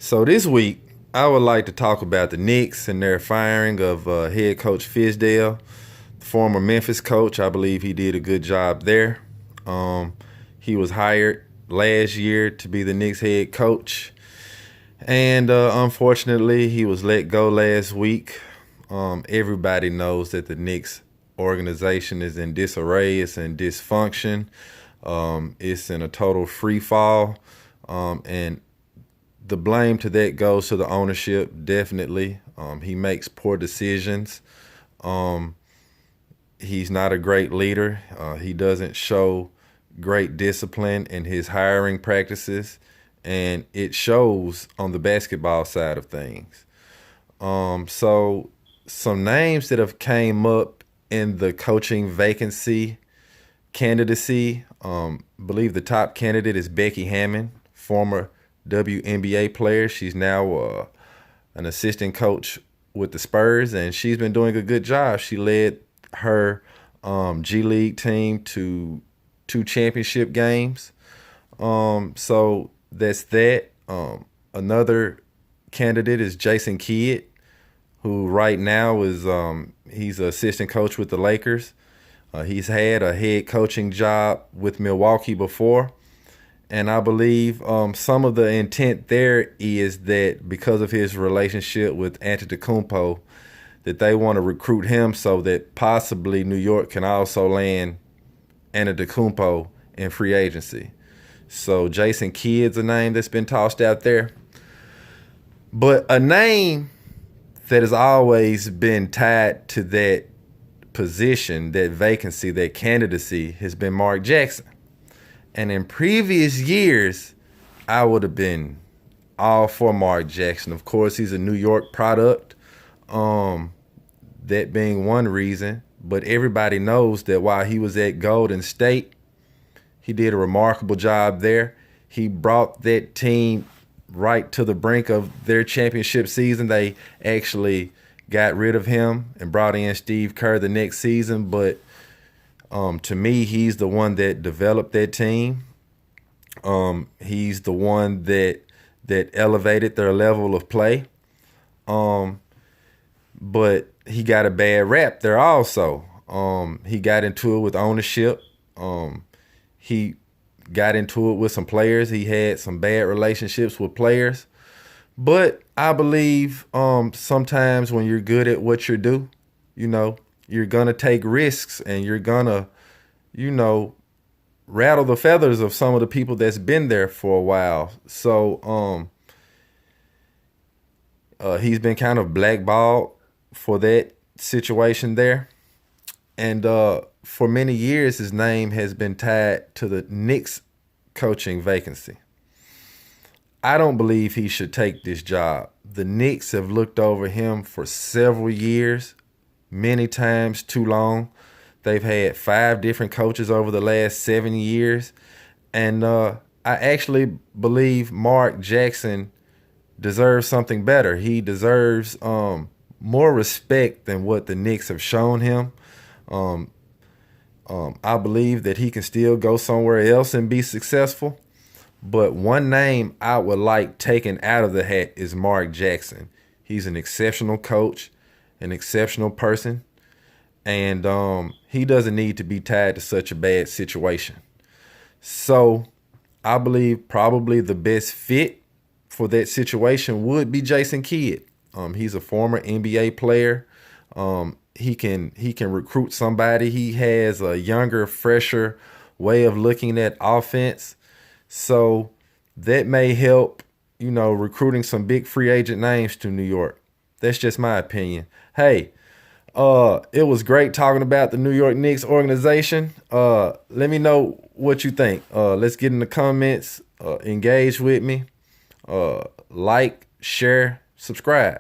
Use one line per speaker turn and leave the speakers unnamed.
So this week, I would like to talk about the Knicks and their firing of head coach Fizdale, the former Memphis coach. I believe he did a good job there. Um, he was hired last year to be the Knicks head coach, and unfortunately, he was let go last week. Everybody knows that the Knicks organization is in disarray. It's in dysfunction. It's in a total free fall, and the blame to that goes to the ownership, definitely. He makes poor decisions. Um, he's not a great leader. He doesn't show great discipline in his hiring practices, and it shows on the basketball side of things. So some names that have came up in the coaching vacancy candidacy, believe the top candidate is Becky Hammon, former WNBA player. She's now an assistant coach with the Spurs, and she's been doing a good job. She led her G League team to 2 championship games. So that's that. Another candidate is Jason Kidd, who right now is he's an assistant coach with the Lakers. He's had a head coaching job with Milwaukee before. And I believe some of the intent there is that because of his relationship with Antetokounmpo, that they want to recruit him so that possibly New York can also land Antetokounmpo in free agency. So Jason Kidd's a name that's been tossed out there. But a name that has always been tied to that position, that vacancy, that candidacy, has been Mark Jackson. And in previous years, I would have been all for Mark Jackson. Of course, he's a New York product, that being one reason. But everybody knows that while he was at Golden State, he did a remarkable job there. He brought that team right to the brink of their championship season. They actually got rid of him and brought in Steve Kerr the next season. But to me, he's the one that developed that team. He's the one that elevated their level of play. But he got a bad rap there also. He got into it with ownership. He got into it with some players. He had some bad relationships with players. But I believe sometimes when you're good at what you do, you're going to take risks, and you're going to, rattle the feathers of some of the people that's been there for a while. So he's been kind of blackballed for that situation there. And for many years, his name has been tied to the Knicks coaching vacancy. I don't believe he should take this job. The Knicks have looked over him for several years, many times too long. They've had 5 different coaches over the last 7 years. And I actually believe Mark Jackson deserves something better. He deserves more respect than what the Knicks have shown him. I believe that he can still go somewhere else and be successful. But one name I would like taken out of the hat is Mark Jackson. He's an exceptional coach, an exceptional person, and he doesn't need to be tied to such a bad situation. So I believe probably the best fit for that situation would be Jason Kidd. He's a former NBA player. He can recruit somebody. He has a younger, fresher way of looking at offense. So that may help, recruiting some big free agent names to New York. That's just my opinion. Hey, it was great talking about the New York Knicks organization. Let me know what you think. Let's get in the comments. Engage with me. Like, share, subscribe.